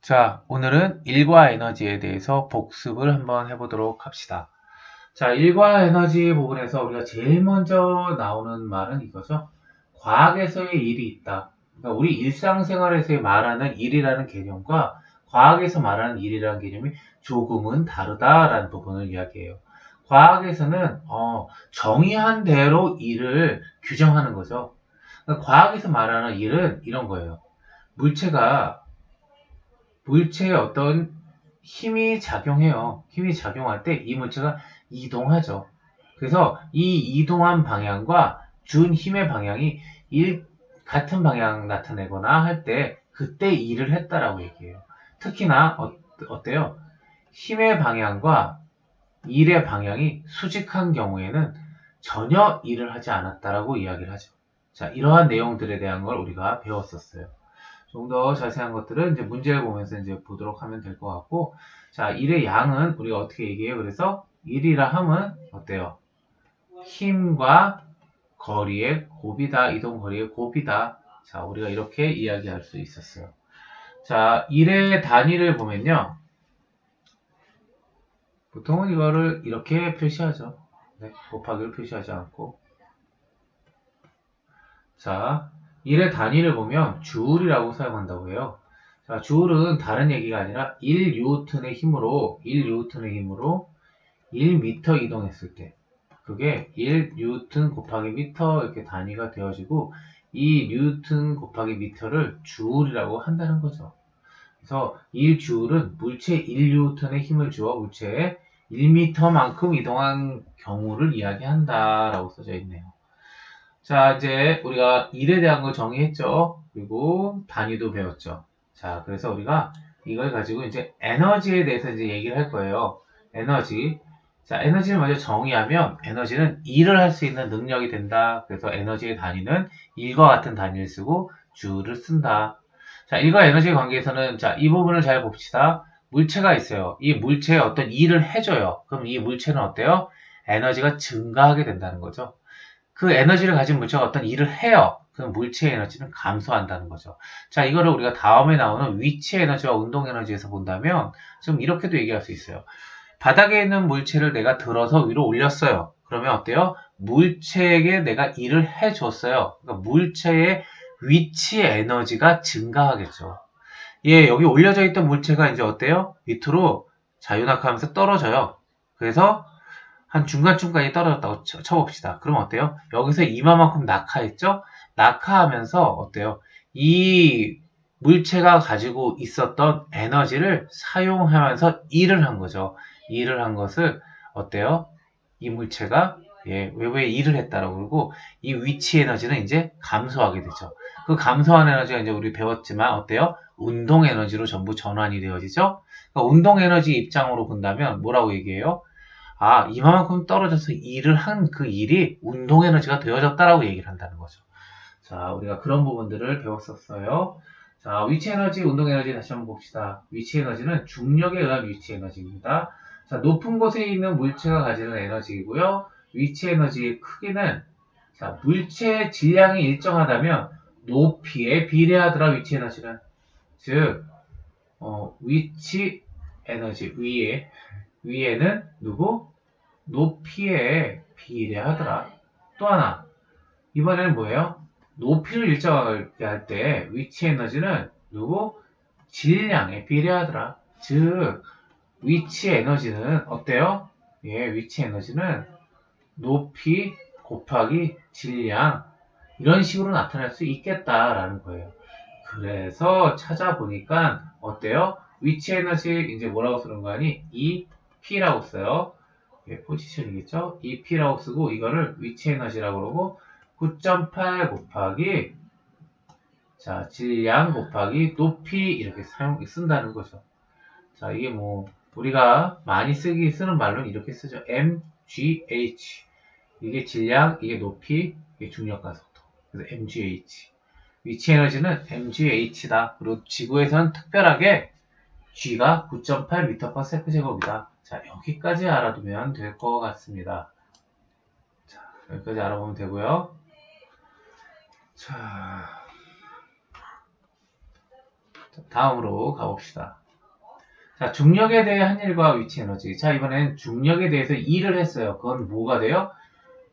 자, 오늘은 일과 에너지에 대해서 복습을 한번 해보도록 합시다. 자, 일과 에너지 부분에서 우리가 제일 먼저 나오는 말은 이거죠. 과학에서의 일이 있다. 그러니까 우리 일상생활에서 말하는 일이라는 개념과 과학에서 말하는 일이라는 개념이 조금은 다르다라는 부분을 이야기해요. 과학에서는 정의한 대로 일을 규정하는 거죠. 그러니까 과학에서 말하는 일은 이런 거예요. 물체에 어떤 힘이 작용해요. 힘이 작용할 때 이 물체가 이동하죠. 그래서 이 이동한 방향과 준 힘의 방향이 같은 방향 나타내거나 할 때 그때 일을 했다라고 얘기해요. 특히나 어때요? 힘의 방향과 일의 방향이 수직한 경우에는 전혀 일을 하지 않았다라고 이야기를 하죠. 자, 이러한 내용들에 대한 걸 우리가 배웠었어요. 좀 더 자세한 것들은 이제 문제를 보면서 이제 보도록 하면 될 것 같고, 자, 일의 양은 우리가 어떻게 얘기해요? 그래서 일이라 함은 어때요? 힘과 거리의 곱이다, 이동 거리의 곱이다. 자, 우리가 이렇게 이야기할 수 있었어요. 자, 일의 단위를 보면요. 보통은 이거를 이렇게 표시하죠. 네, 곱하기를 표시하지 않고. 자, 일의 단위를 보면 주울이라고 사용한다고 해요. 자, 주울은 다른 얘기가 아니라 1뉴턴의 힘으로 1m 이동했을 때 그게 1뉴턴 곱하기 미터 이렇게 단위가 되어지고 이 뉴턴 곱하기 미터를 주울이라고 한다는 거죠. 그래서 1주울은 물체 1뉴턴의 힘을 주어 물체에 1m만큼 이동한 경우를 이야기한다라고 써져 있네요. 자, 이제 우리가 일에 대한 걸 정의했죠. 그리고 단위도 배웠죠. 자, 그래서 우리가 이걸 가지고 이제 에너지에 대해서 이제 얘기를 할 거예요. 에너지. 자, 에너지를 먼저 정의하면 에너지는 일을 할 수 있는 능력이 된다. 그래서 에너지의 단위는 일과 같은 단위를 쓰고 주를 쓴다. 자, 일과 에너지의 관계에서는 자, 이 부분을 잘 봅시다. 물체가 있어요. 이 물체에 어떤 일을 해줘요. 그럼 이 물체는 어때요? 에너지가 증가하게 된다는 거죠. 그 에너지를 가진 물체가 어떤 일을 해요. 그럼 물체의 에너지는 감소한다는 거죠. 자, 이거를 우리가 다음에 나오는 위치 에너지와 운동 에너지에서 본다면 좀 이렇게도 얘기할 수 있어요. 바닥에 있는 물체를 내가 들어서 위로 올렸어요. 그러면 어때요? 물체에게 내가 일을 해줬어요. 그러니까 물체의 위치 에너지가 증가하겠죠. 예, 여기 올려져 있던 물체가 이제 어때요? 밑으로 자유낙하하면서 떨어져요. 그래서 한 중간쯤까지 떨어졌다고 쳐봅시다. 그럼 어때요? 여기서 이마만큼 낙하했죠? 낙하하면서 어때요? 이 물체가 가지고 있었던 에너지를 사용하면서 일을 한 거죠. 일을 한 것을 어때요? 이 물체가 왜 일을 했다라고 그러고 이 위치 에너지는 이제 감소하게 되죠. 그 감소한 에너지가 이제 우리 배웠지만 어때요? 운동 에너지로 전부 전환이 되어지죠. 그러니까 운동 에너지 입장으로 본다면 뭐라고 얘기해요? 아, 이만큼 떨어져서 일을 한 그 일이 운동 에너지가 되어졌다라고 얘기를 한다는 거죠. 자, 우리가 그런 부분들을 배웠었어요. 자, 위치 에너지, 운동 에너지 다시 한번 봅시다. 위치 에너지는 중력에 의한 위치 에너지입니다. 자, 높은 곳에 있는 물체가 가지는 에너지이고요. 위치 에너지의 크기는 자, 물체의 질량이 일정하다면 높이에 비례하더라 위치 에너지는. 즉, 위치 에너지 위에는 누구? 높이에 비례하더라. 또 하나, 이번에는 뭐예요? 높이를 일정하게 할 때 위치 에너지는 누구? 질량에 비례하더라. 즉, 위치 에너지는 어때요? 예, 위치 에너지는 높이 곱하기 질량 이런 식으로 나타날 수 있겠다라는 거예요. 그래서 찾아보니까 어때요? 위치 에너지 이제 뭐라고 쓰는 거 아니? EP라고 써요. 예, 포지션이겠죠? EP라고 쓰고 이거를 위치 에너지라고 그러고 9.8 곱하기 자 질량 곱하기 높이 이렇게 쓴다는 거죠. 자 이게 뭐 우리가 많이 쓰는 말로는 이렇게 쓰죠. MGH 이게 질량, 이게 높이, 이게 중력과 속도. 그래서 MGH 위치 에너지는 MGH다. 그리고 지구에서는 특별하게 G가 9.8m/s 제곱이다. 자, 여기까지 알아두면 될 것 같습니다. 자, 여기까지 알아보면 되고요. 자, 다음으로 가봅시다. 자, 중력에 대해 한 일과 위치 에너지. 자, 이번엔 중력에 대해서 일을 했어요. 그건 뭐가 돼요?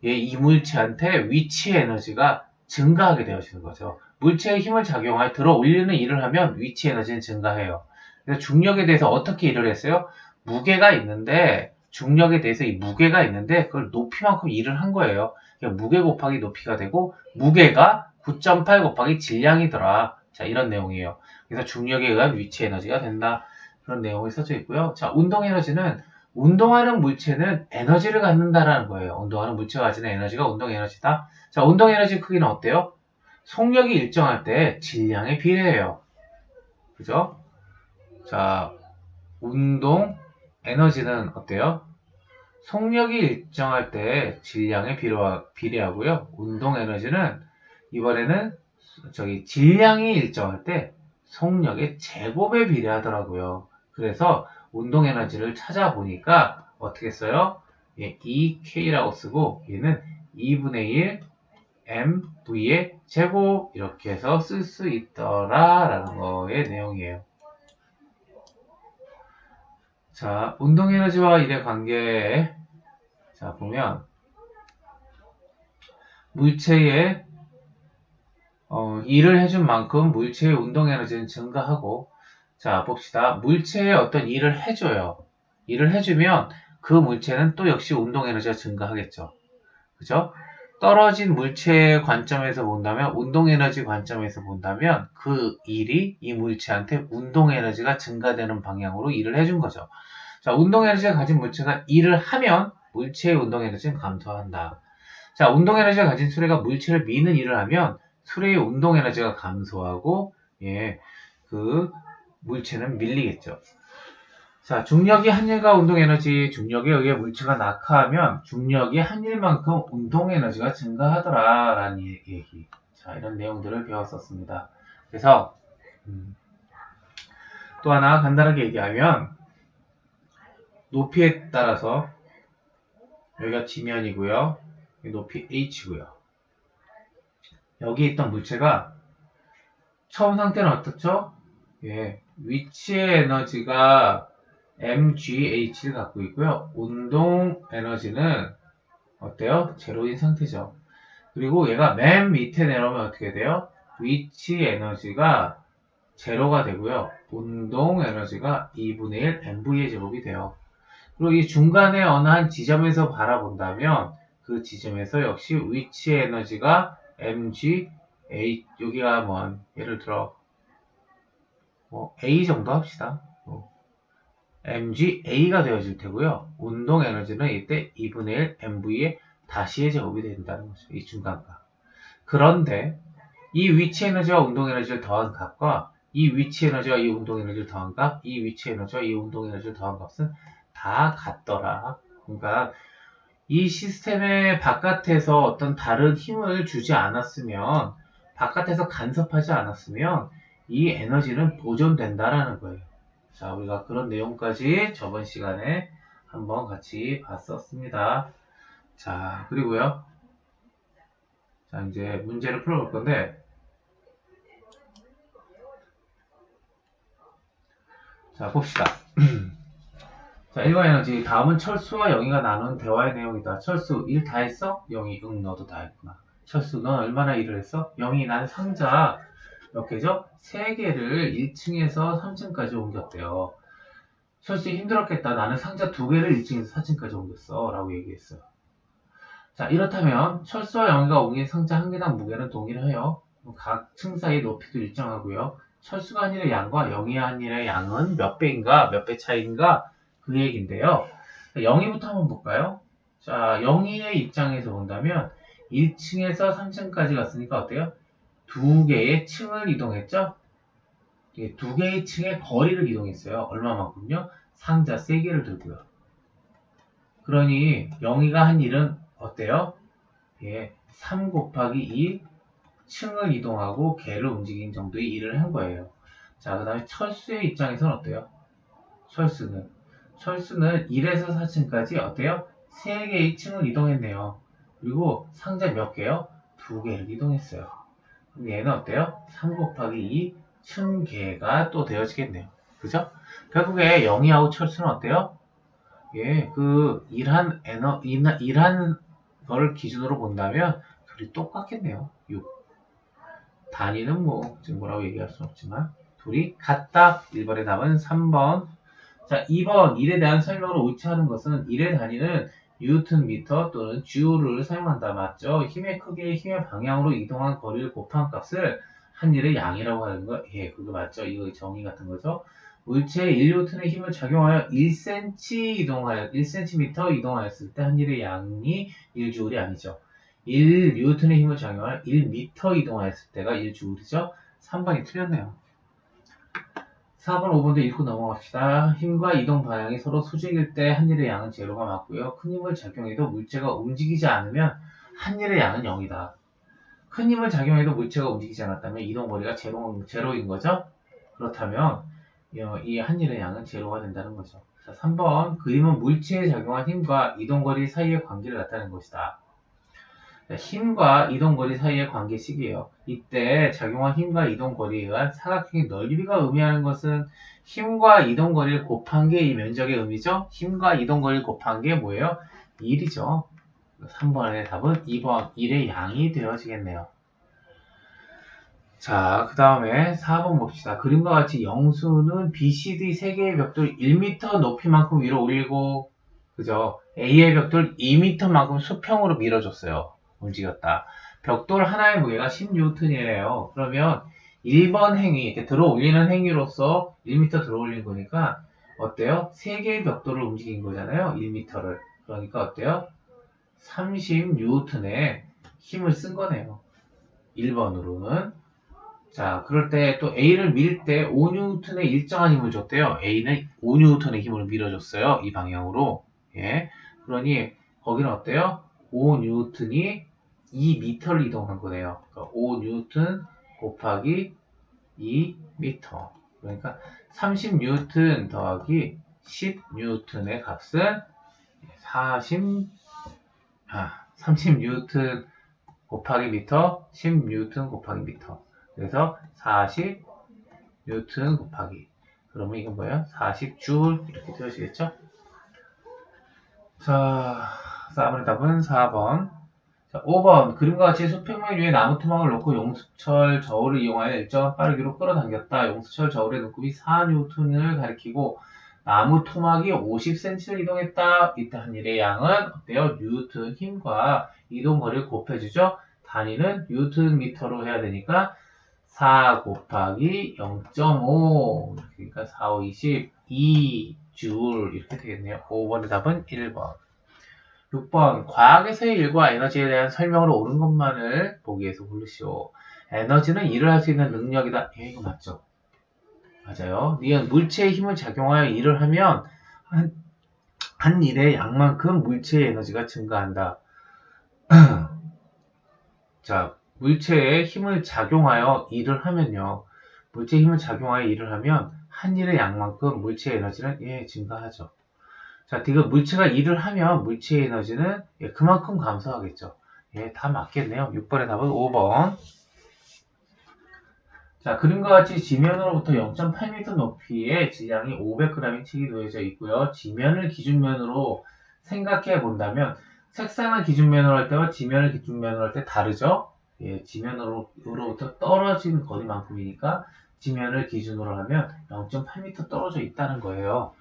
예, 이 물체한테 위치 에너지가 증가하게 되어지는 거죠. 물체의 힘을 작용하여 들어 올리는 일을 하면 위치 에너지는 증가해요. 그래서 중력에 대해서 어떻게 일을 했어요? 무게가 있는데, 중력에 대해서 이 무게가 있는데, 그걸 높이만큼 일을 한 거예요. 그러니까 무게 곱하기 높이가 되고, 무게가 9.8 곱하기 질량이더라. 자, 이런 내용이에요. 그래서 중력에 의한 위치 에너지가 된다. 그런 내용이 써져 있고요. 자, 운동 에너지는 운동하는 물체는 에너지를 갖는다라는 거예요. 운동하는 물체가 가지는 에너지가 운동 에너지다. 자, 운동 에너지 크기는 어때요? 속력이 일정할 때 질량에 비례해요. 그죠? 자, 운동 에너지는 어때요? 속력이 일정할 때 질량에 비례하고요. 운동 에너지는 이번에는 질량이 일정할 때 속력의 제곱에 비례하더라고요. 그래서 운동 에너지를 찾아보니까 어떻게 써요? 예, EK라고 쓰고 얘는 2분의 1 MV의 제곱 이렇게 해서 쓸 수 있더라 라는 거의 내용이에요. 자, 운동 에너지와 일의 관계. 자, 보면 물체의 일을 해준 만큼 물체의 운동 에너지는 증가하고, 자, 봅시다. 물체에 어떤 일을 해줘요. 일을 해주면 그 물체는 또 역시 운동 에너지가 증가하겠죠. 그죠? 떨어진 물체의 관점에서 본다면, 운동 에너지 관점에서 본다면 그 일이 이 물체한테 운동 에너지가 증가되는 방향으로 일을 해준 거죠. 자, 운동 에너지가 가진 물체가 일을 하면 물체의 운동 에너지는 감소한다. 자, 운동 에너지가 가진 수레가 물체를 미는 일을 하면 수레의 운동 에너지가 감소하고, 예, 그 물체는 밀리겠죠. 자, 중력이 한 일과 운동 에너지, 중력에 의해 물체가 낙하하면 중력이 한 일만큼 운동 에너지가 증가하더라 라는 얘기. 자, 이런 내용들을 배웠었습니다. 그래서 또 하나 간단하게 얘기하면 높이에 따라서 여기가 지면이고요. 높이 h고요. 여기 있던 물체가 처음 상태는 어떻죠? 예, 위치의 에너지가 mgh를 갖고 있고요. 운동 에너지는 어때요? 제로인 상태죠. 그리고 얘가 맨 밑에 내려오면 어떻게 돼요? 위치 에너지가 제로가 되고요. 운동 에너지가 2분의 1 mv의 제곱이 돼요. 그리고 이 중간에 어느 한 지점에서 바라본다면 그 지점에서 역시 위치 에너지가 mg, a, 여기가 뭐 예를 들어 a 정도 합시다. mg, a가 되어질 테고요. 운동 에너지는 이때 2분의 1 mv의 다시의 제곱이 된다는 거죠. 이 중간값. 그런데 이 위치 에너지와 운동 에너지를 더한 값과 이 위치 에너지와 이 운동 에너지를 더한 값, 이 위치 에너지와 이 운동 에너지를 더한 값은 다 같더라. 그러니까 이 시스템의 바깥에서 어떤 다른 힘을 주지 않았으면, 바깥에서 간섭하지 않았으면 이 에너지는 보존된다라는 거예요. 자, 우리가 그런 내용까지 저번 시간에 한번 같이 봤었습니다. 자, 그리고요. 자, 이제 문제를 풀어볼 건데, 자, 봅시다. 자, 일과 에너지. 다음은 철수와 영희가 나눈 대화의 내용이다. 철수, 일 다 했어? 영희, 응, 너도 다 했구나. 철수, 넌 얼마나 일을 했어? 영희, 난 상자 몇 개죠? 3개를 1층에서 3층까지 옮겼대요. 철수 힘들었겠다. 나는 상자 2개를 1층에서 4층까지 옮겼어. 라고 얘기했어요. 자, 이렇다면 철수와 영희가 옮긴 상자 1개당 무게는 동일해요. 각 층 사이 높이도 일정하고요. 철수가 한 일의 양과 영희 한 일의 양은 몇 배인가, 몇 배 차이인가 그 얘기인데요. 0위부터 한번 볼까요? 자, 0위의 입장에서 본다면 1층에서 3층까지 갔으니까 어때요? 2개의 층을 이동했죠? 2개의 층의 거리를 이동했어요. 얼마만큼요? 상자 3개를 들고요. 그러니 0위가 한 일은 어때요? 3 곱하기 2 층을 이동하고 개를 움직인 정도의 일을 한 거예요. 자, 그 다음에 철수의 입장에서는 어때요? 철수는 1에서 4층까지 어때요? 3개의 층을 이동했네요. 그리고 상자 몇 개요? 2개를 이동했어요. 그럼 얘는 어때요? 3 곱하기 2 1000개가 또 되어지겠네요. 그죠? 결국에 영희하고 철수는 어때요? 예, 일한 걸 기준으로 본다면 둘이 똑같겠네요. 6. 단위는 뭐, 지금 뭐라고 얘기할 수는 없지만, 둘이 같다. 1번의 답은 3번. 자, 2번. 1에 대한 설명으로 옳지 않은 것은 1의 단위는 뉴턴 미터 또는 주울을 사용한다. 맞죠? 힘의 크기의 힘의 방향으로 이동한 거리를 곱한 값을 한 일의 양이라고 하는 거. 예, 그거 맞죠? 이거 정의 같은 거죠. 물체의 1뉴턴의 힘을 작용하여 1cm 이동하였을 때 한 일의 양이 1주울이 아니죠. 1뉴턴의 힘을 작용하여 1m 이동하였을 때가 1주울이죠. 3번이 틀렸네요. 4번, 5번도 읽고 넘어갑시다. 힘과 이동 방향이 서로 수직일 때 한 일의 양은 제로가 맞고요. 큰 힘을 작용해도 물체가 움직이지 않으면 한 일의 양은 0이다. 큰 힘을 작용해도 물체가 움직이지 않았다면 이동 거리가 제로인 거죠. 그렇다면 이 한 일의 양은 제로가 된다는 거죠. 자, 3번. 그림은 물체에 작용한 힘과 이동 거리 사이의 관계를 나타내는 것이다. 힘과 이동거리 사이의 관계식이에요. 이때 작용한 힘과 이동거리에 의한 사각형의 넓이가 의미하는 것은 힘과 이동거리를 곱한 게 이 면적의 의미죠. 힘과 이동거리를 곱한 게 뭐예요? 1이죠. 3번의 답은 2번 1의 양이 되어지겠네요. 자, 그 다음에 4번 봅시다. 그림과 같이 영수는 BCD 3개의 벽돌 1m 높이만큼 위로 올리고, 그죠? A의 벽돌 2m만큼 수평으로 밀어줬어요. 움직였다. 벽돌 하나의 무게가 10N이래요. 그러면 1번 행위, 이렇게 들어 올리는 행위로서 1m 들어 올린 거니까, 어때요? 3개의 벽돌을 움직인 거잖아요. 1m를. 그러니까 어때요? 30N의 힘을 쓴 거네요. 1번으로는. 자, 그럴 때 또 A를 밀 때 5N의 일정한 힘을 줬대요. A는 5N의 힘을 밀어줬어요. 이 방향으로. 예. 그러니, 거기는 어때요? 5N이 2m를 이동한 거네요. 그러니까 5N 곱하기 2m. 그러니까 30N 더하기 10N의 값은 30N 곱하기 미터, 10N 곱하기 미터. 그래서 40N 곱하기. 그러면 이건 뭐예요? 40줄 이렇게 되어지겠죠? 자, 4번의 답은 4번. 자, 5번. 그림과 같이 수평면 위에 나무 토막을 놓고 용수철 저울을 이용하여 일정한 빠르기로 끌어당겼다. 용수철 저울의 눈곱이 4N을 가리키고 나무 토막이 50cm를 이동했다. 이때 한 일의 양은 어때요? 뉴턴 힘과 이동 거리를 곱해주죠. 단위는 뉴턴 미터로 해야 되니까 4 곱하기 0.5 그러니까 4, 5, 22줄 이렇게 되겠네요. 5번의 답은 1번. 6번. 과학에서의 일과 에너지에 대한 설명으로 옳은 것만을 보기 위해서 고르시오. 에너지는 일을 할 수 있는 능력이다. 예, 이거 맞죠? 맞아요. 니은 물체의 힘을 작용하여 일을 하면 한 일의 양만큼 물체의 에너지가 증가한다. 자, 물체에 힘을 작용하여 일을 하면요. 물체에 힘을 작용하여 일을 하면 한 일의 양만큼 물체의 에너지는 증가하죠. 자, 지금 물체가 일을 하면 물체의 에너지는 그만큼 감소하겠죠. 다 맞겠네요. 6번의 답은 5번. 자, 그림과 같이 지면으로부터 0.8m 높이의 질량이 500g의 책이 놓여져 있고요. 지면을 기준면으로 생각해 본다면 색상을 기준면으로 할 때와 지면을 기준면으로 할 때 다르죠? 지면으로부터 떨어진 거리만큼이니까 지면을 기준으로 하면 0.8m 떨어져 있다는 거예요.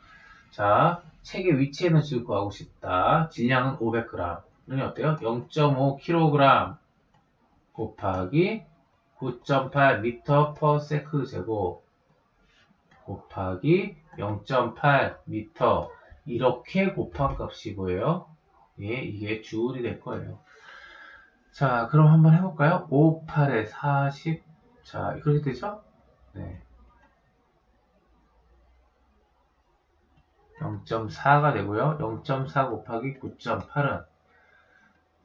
자, 책의 위치에 에너지를 구하고 싶다. 질량은 500g. 그러니 어때요? 0.5kg 곱하기 9.8m per 세컨드 제곱 곱하기 0.8m 이렇게 곱한 값이 뭐예요? 이게 주울이 될 거예요. 자, 그럼 한번 해볼까요? 5, 8에 40. 자, 그렇게 되죠? 네. 0.4가 되고요. 0.4 곱하기 9.8은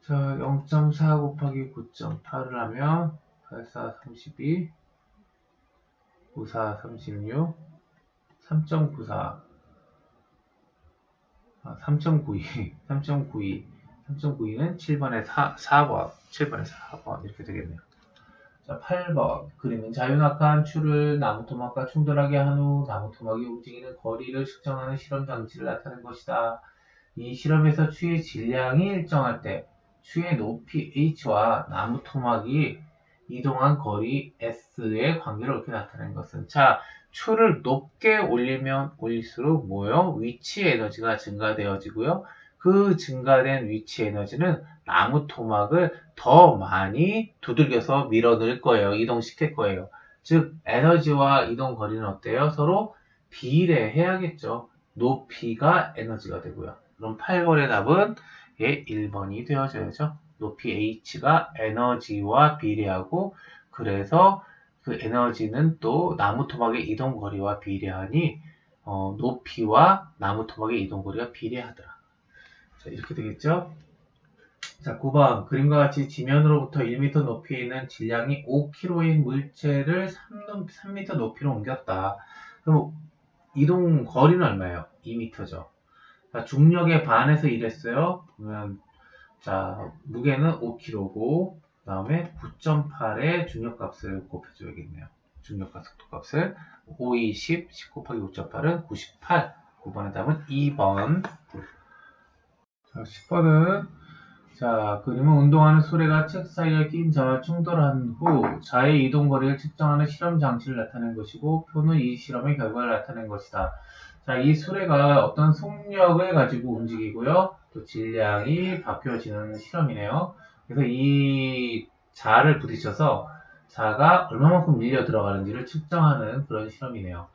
자, 0.4 곱하기 9.8을 하면 84, 32 94, 36 3.94 3.92 3.92 3.92는 7번에 4번 7번에 4번 이렇게 되겠네요. 자, 8번. 그림은 자유낙한 추를 나무토막과 충돌하게 한 후 나무토막이 움직이는 거리를 측정하는 실험 장치를 나타낸 것이다. 이 실험에서 추의 질량이 일정할 때 추의 높이 h와 나무토막이 이동한 거리 s의 관계를 이렇게 나타낸 것은, 자, 추를 높게 올리면 올릴수록 뭐요? 위치 에너지가 증가되어지고요. 그 증가된 위치 에너지는 나무 토막을 더 많이 두들겨서 밀어넣을 거예요. 이동시킬 거예요. 즉 에너지와 이동 거리는 어때요? 서로 비례해야겠죠. 높이가 에너지가 되고요. 그럼 8번의 답은 1번이 되어져야죠. 높이 h가 에너지와 비례하고, 그래서 그 에너지는 또 나무 토막의 이동 거리와 비례하니 높이와 나무 토막의 이동 거리가 비례하더라. 자, 이렇게 되겠죠? 자, 9번. 그림과 같이 지면으로부터 1m 높이에 있는 질량이 5kg인 물체를 3m 높이로 옮겼다. 그럼 이동 거리는 얼마예요? 2m죠. 자, 중력에 반해서 일했어요. 보면, 자, 무게는 5kg고, 그 다음에 9.8의 중력값을 곱해줘야겠네요. 중력과 속도값을 5, 2, 10, 10 곱하기 5.8은 98. 9번의 답은 2번. 자, 10번은, 자, 그림은 운동하는 수레가 책 사이에 낀 자와 충돌한 후 자의 이동 거리를 측정하는 실험 장치를 나타낸 것이고, 표는 이 실험의 결과를 나타낸 것이다. 자, 이 수레가 어떤 속력을 가지고 움직이고요. 또 질량이 바뀌어지는 실험이네요. 그래서 이 자를 부딪혀서 자가 얼마만큼 밀려 들어가는지를 측정하는 그런 실험이네요.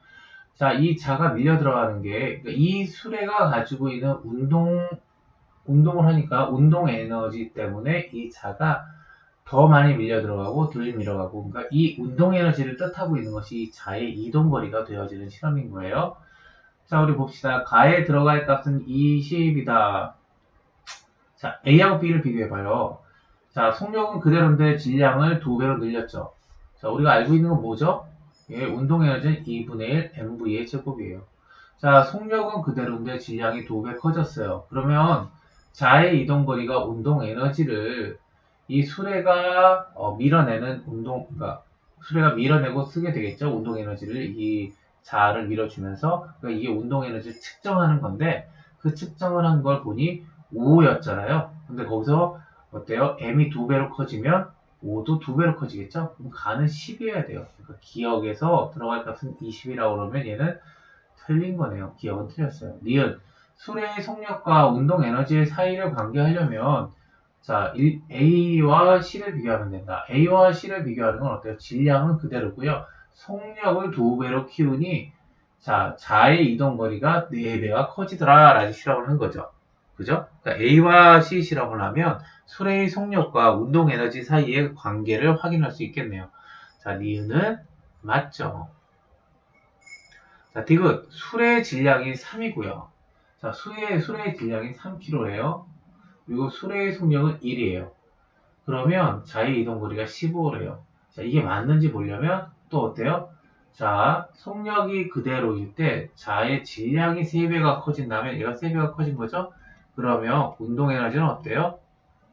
자, 이 자가 밀려 들어가는 게, 그러니까 이 수레가 가지고 있는 운동을 하니까 운동 에너지 때문에 이 자가 더 많이 밀려 들어가고 덜 밀어가고, 그러니까 이 운동 에너지를 뜻하고 있는 것이 이 자의 이동 거리가 되어지는 실험인 거예요. 자, 우리 봅시다. 가에 들어갈 값은 20이다. 자, A하고 B를 비교해봐요. 자, 속력은 그대로인데 질량을 2배로 늘렸죠. 자, 우리가 알고 있는 건 뭐죠? 예, 운동 에너지는 2분의 1 mv의 제곱이에요. 자, 속력은 그대로인데 질량이 2배 커졌어요. 그러면 자의 이동 거리가 운동 에너지를 이 수레가 밀어내는 그러니까 수레가 밀어내고 쓰게 되겠죠. 운동 에너지를 이 자를 밀어주면서, 그러니까 이게 운동 에너지를 측정하는 건데, 그 측정을 한 걸 보니 5였잖아요. 근데 거기서 어때요? m이 2배로 커지면 5도 2배로 커지겠죠? 그럼 가는 10이어야 돼요. 그러니까 기억에서 들어갈 값은 20이라고 그러면 얘는 틀린 거네요. 기억은 틀렸어요. 니은 수레의 속력과 운동 에너지의 사이를 관계하려면, 자, A와 C를 비교하면 된다. A와 C를 비교하는 건 어때요? 질량은 그대로고요. 속력을 2배로 키우니, 자, 자의 이동 거리가 4배가 커지더라 라는 실험을 한 거죠. 그죠? 그러니까 A와 C 실험을 하면 수레의 속력과 운동 에너지 사이의 관계를 확인할 수 있겠네요. 자, 니은은 맞죠. 자, 디귿. 수레의 질량이 3이고요. 자, 수레의 질량이 3kg예요. 그리고 수레의 속력은 1이에요. 그러면 자의 이동 거리가 15래요. 자, 이게 맞는지 보려면 또 어때요? 자, 속력이 그대로일 때 자의 질량이 3배가 커진다면 얘가 3배가 커진 거죠? 그러면 운동 에너지는 어때요?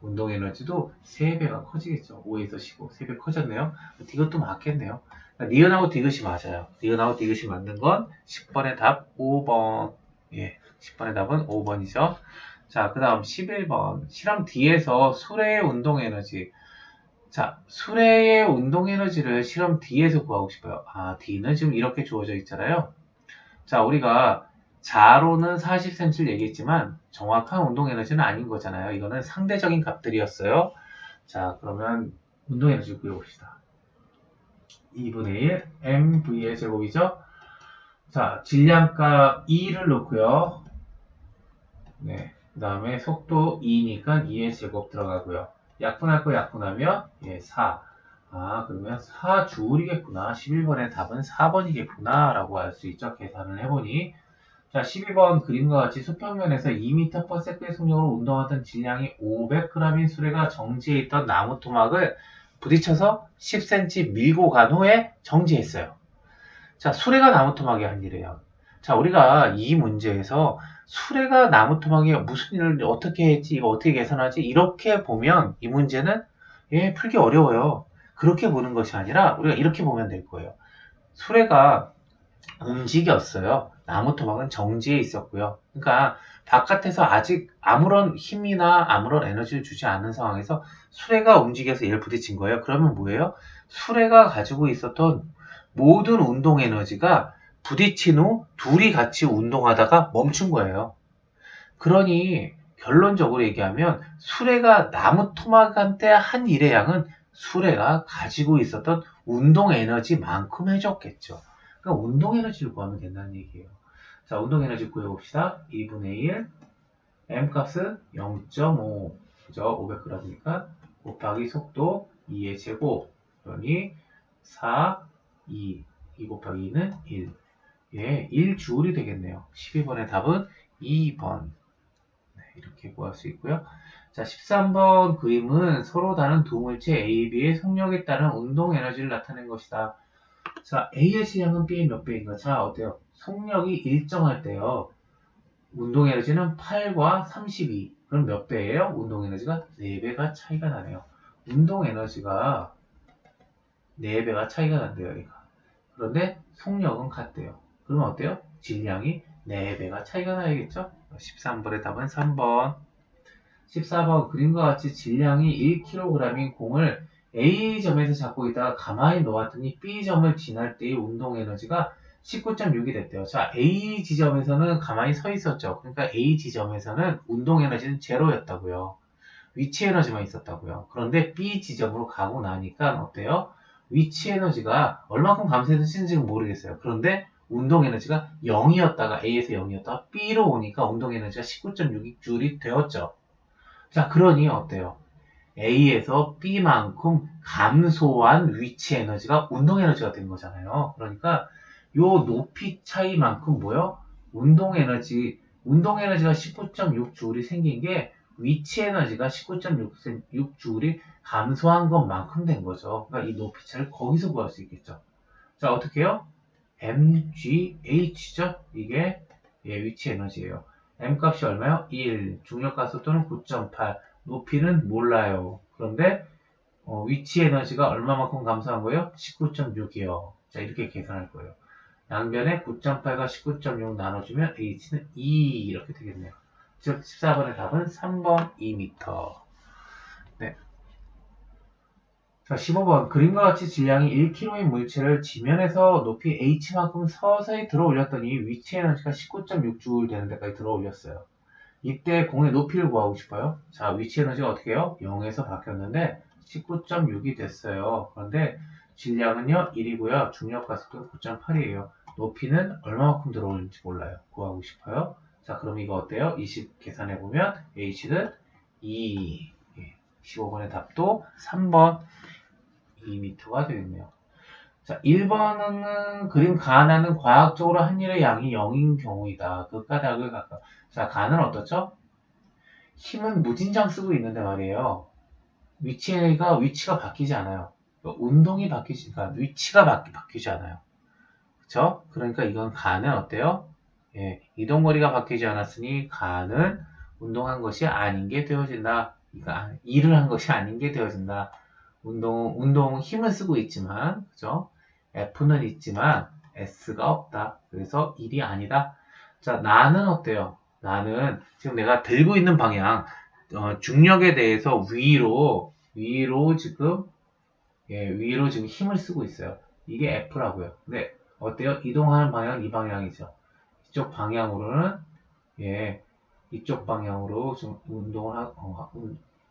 운동 에너지도 3배가 커지겠죠. 5에서 15, 3배 커졌네요. 이것도 맞겠네요. 니은하고 디귿이 맞아요. 니은하고 디귿이 맞는 건 10번의 답 5번. 예, 10번의 답은 5번이죠. 자, 그 다음 11번. 실험 D에서 수레의 운동 에너지. 자, 수레의 운동 에너지를 실험 D에서 구하고 싶어요. 아, D는 지금 이렇게 주어져 있잖아요. 자, 우리가 자로는 40cm를 얘기했지만 정확한 운동 에너지는 아닌 거잖아요. 이거는 상대적인 값들이었어요. 자, 그러면 운동 에너지 구해봅시다. 2분의 1 mv의 제곱이죠. 자, 질량값 2를 놓고요. 네, 그 다음에 속도 2니까 2의 제곱 들어가고요. 약분할 거 약분하면 4. 아, 그러면 4주울이겠구나. 11번의 답은 4번이겠구나 라고 알 수 있죠. 계산을 해보니. 자, 12번 그림과 같이 수평면에서 2m/s의 속력으로 운동하던 질량이 500g인 수레가 정지해 있던 나무 토막을 부딪혀서 10cm 밀고 간 후에 정지했어요. 자, 수레가 나무 토막이 한 일이에요. 자, 우리가 이 문제에서 수레가 나무 토막이 무슨 일을 어떻게 했지, 이거 어떻게 계산하지? 이렇게 보면 이 문제는 풀기 어려워요. 그렇게 보는 것이 아니라 우리가 이렇게 보면 될 거예요. 수레가 움직였어요. 나무 토막은 정지해 있었고요. 그러니까 바깥에서 아직 아무런 힘이나 아무런 에너지를 주지 않는 상황에서 수레가 움직여서 얘를 부딪힌 거예요. 그러면 뭐예요? 수레가 가지고 있었던 모든 운동 에너지가 부딪힌 후 둘이 같이 운동하다가 멈춘 거예요. 그러니 결론적으로 얘기하면 수레가 나무 토막한테 한 일의 양은 수레가 가지고 있었던 운동 에너지만큼 해줬겠죠. 그러니까 운동 에너지를 구하면 된다는 얘기예요. 자, 운동 에너지 구해봅시다. 2분의 1, m 값은 0.5, 그죠? 500g이니까 곱하기 속도 2의 제곱, 그러니 4, 2, 2 곱하기 2는 1. 예, 1주울이 되겠네요. 12번의 답은 2번. 이렇게 구할 수 있고요. 자, 13번 그림은 서로 다른 두 물체 A, B의 속력에 따른 운동 에너지를 나타낸 것이다. 자, A의 질량은 B의 몇 배인가? 자, 어때요? 속력이 일정할 때요. 운동 에너지는 8과 32. 그럼 몇 배예요? 운동 에너지가 4배가 차이가 나네요. 운동 에너지가 4배가 차이가 난대요, 얘가. 그런데 속력은 같대요. 그러면 어때요? 질량이 4배가 차이가 나야겠죠? 13번의 답은 3번. 14번 그림과 같이 질량이 1kg인 공을 A점에서 잡고 있다가 가만히 놓았더니 B점을 지날 때의 운동 에너지가 19.6이 됐대요. 자, A 지점에서는 가만히 서 있었죠. 그러니까 A 지점에서는 운동 에너지는 제로였다고요. 위치 에너지만 있었다고요. 그런데 B 지점으로 가고 나니까 어때요? 위치 에너지가 얼마큼 감소했는지는 모르겠어요. 그런데 운동 에너지가 0이었다가 A에서 0이었다가 B로 오니까 운동 에너지가 19.6줄이 되었죠. 자, 그러니 어때요? A에서 B만큼 감소한 위치 에너지가 운동 에너지가 된 거잖아요. 그러니까 요 높이 차이만큼 뭐요? 운동 에너지가 19.6줄이 생긴 게 위치 에너지가 19.6줄이 감소한 것만큼 된 거죠. 그러니까 이 높이 차를 거기서 구할 수 있겠죠. 자, 어떻게 해요? mgh죠? 이게 위치 에너지예요. m 값이 얼마요? 1, 중력 가속도는 9.8, 높이는 몰라요. 그런데 위치 에너지가 얼마만큼 감소한 거예요? 19.6이요. 자, 이렇게 계산할 거예요. 양변에 9.8과 19.6 나눠주면 h는 2 이렇게 되겠네요. 즉 14번의 답은 3번 2m. 네. 자, 15번 그림과 같이 질량이 1kg인 물체를 지면에서 높이 h만큼 서서히 들어 올렸더니 위치 에너지가 19.6줄 되는 데까지 들어 올렸어요. 이때 공의 높이를 구하고 싶어요. 자, 위치 에너지가 어떻게 해요? 0에서 바뀌었는데 19.6이 됐어요. 그런데 질량은요 1이고요. 중력 가속도는 9.8이에요. 높이는 얼마만큼 들어올는지 몰라요. 구하고 싶어요. 자, 그럼 이거 어때요? 20 계산해보면 h는 2. 15번의 답도 3번 2m가 되겠네요. 자, 1번은 그림 가나는 과학적으로 한 일의 양이 0인 경우이다. 그 까닭을 갖다. 자, 가는 어떻죠? 힘은 무진장 쓰고 있는데 말이에요. 위치가 바뀌지 않아요. 운동이 바뀌니까 위치가 바뀌지 않아요. 그쵸? 그러니까 이건 가는 어때요? 예, 이동거리가 바뀌지 않았으니 가는 운동한 것이 아닌 게 되어진다. 그러니까 일을 한 것이 아닌 게 되어진다. 운동 힘은 쓰고 있지만, 그죠? F는 있지만 S가 없다. 그래서 일이 아니다. 자, 나는 어때요? 나는 지금 내가 들고 있는 방향, 중력에 대해서 위로 지금, 위로 지금 힘을 쓰고 있어요. 이게 F라고요. 근데 어때요? 이동하는 방향은 이 방향이죠. 이쪽 방향으로는, 이쪽 방향으로 지금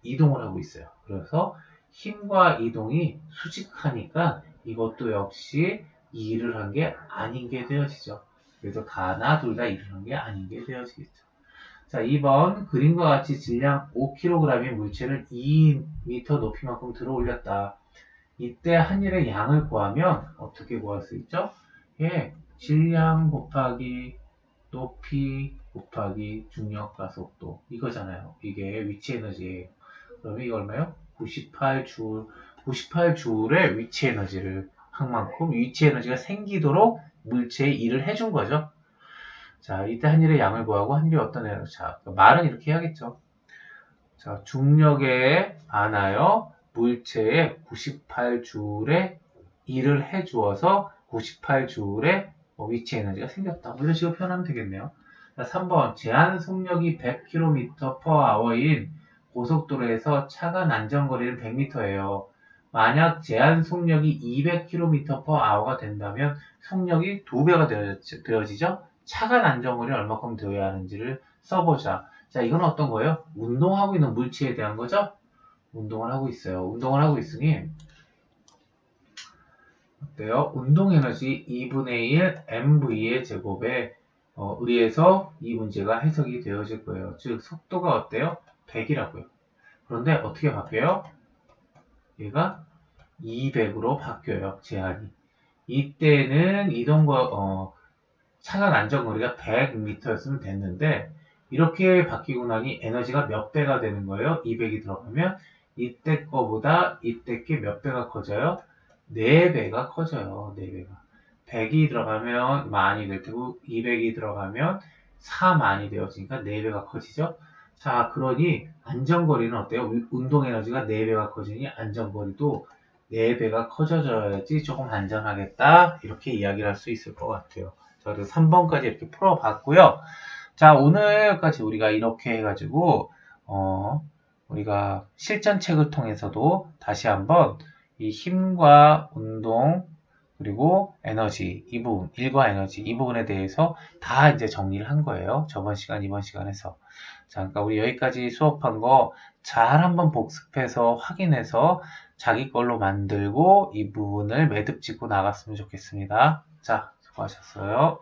이동을 하고 있어요. 그래서 힘과 이동이 수직하니까 이것도 역시 일을 한 게 아닌 게 되어지죠. 그래서 가나 둘 다 일을 한 게 아닌 게 되어지겠죠. 자, 2번 그림과 같이 질량 5kg의 물체를 2m 높이만큼 들어 올렸다. 이때 한 일의 양을 구하면 어떻게 구할 수 있죠? 질량 곱하기 높이 곱하기 중력 가속도 이거잖아요. 이게 위치 에너지예요. 그러면 이거 얼마요? 98줄. 98줄의 위치 에너지를 한 만큼 위치 에너지가 생기도록 물체에 일을 해준 거죠. 자, 이때 한 일의 양을 구하고 한 일이 어떤 에너지? 자, 말은 이렇게 해야겠죠. 자, 중력에 반하여 물체에 98J의 일을 해주어서 98J의 위치 에너지가 생겼다. 뭐 이런 식으로 표현하면 되겠네요. 3번 제한 속력이 100km/h인 고속도로에서 차가 난전거리는 100m예요. 만약 제한 속력이 200km/h가 된다면 속력이 2배가 되어지죠? 차가 난전거리는 얼마큼 되어야 하는지를 써보자. 자, 이건 어떤 거예요? 운동하고 있는 물체에 대한 거죠? 운동을 하고 있어요. 운동을 하고 있으니 어때요? 운동 에너지 2분의 1 mv의 제곱에 의해서 이 문제가 해석이 되어질 거예요. 즉 속도가 어때요? 100이라고요. 그런데 어떻게 바뀌어요? 얘가 200으로 바뀌어요. 제한이. 이때는 차가 난전거리가 100m였으면 됐는데 이렇게 바뀌고 나니 에너지가 몇 배가 되는 거예요? 200이 들어가면 이때 거보다 이때 게 몇 배가 커져요? 4배가 커져요. 4배가. 100이 들어가면 만이 될 테고 200이 들어가면 4만이 되어지니까 4배가 커지죠. 자, 그러니 안전거리는 어때요? 운동 에너지가 4배가 커지니 안전거리도 4배가 커져져야지 조금 안전하겠다. 이렇게 이야기를 할 수 있을 것 같아요. 자, 그래서 3번까지 이렇게 풀어봤고요. 자, 오늘까지 우리가 이렇게 해가지고 우리가 실전책을 통해서도 다시 한번 이 힘과 운동 그리고 에너지 이 부분, 일과 에너지 이 부분에 대해서 다 이제 정리를 한 거예요. 저번 시간, 이번 시간에서. 자, 그러니까 우리 여기까지 수업한 거 잘 한번 복습해서 확인해서 자기 걸로 만들고 이 부분을 매듭 짓고 나갔으면 좋겠습니다. 자, 수고하셨어요.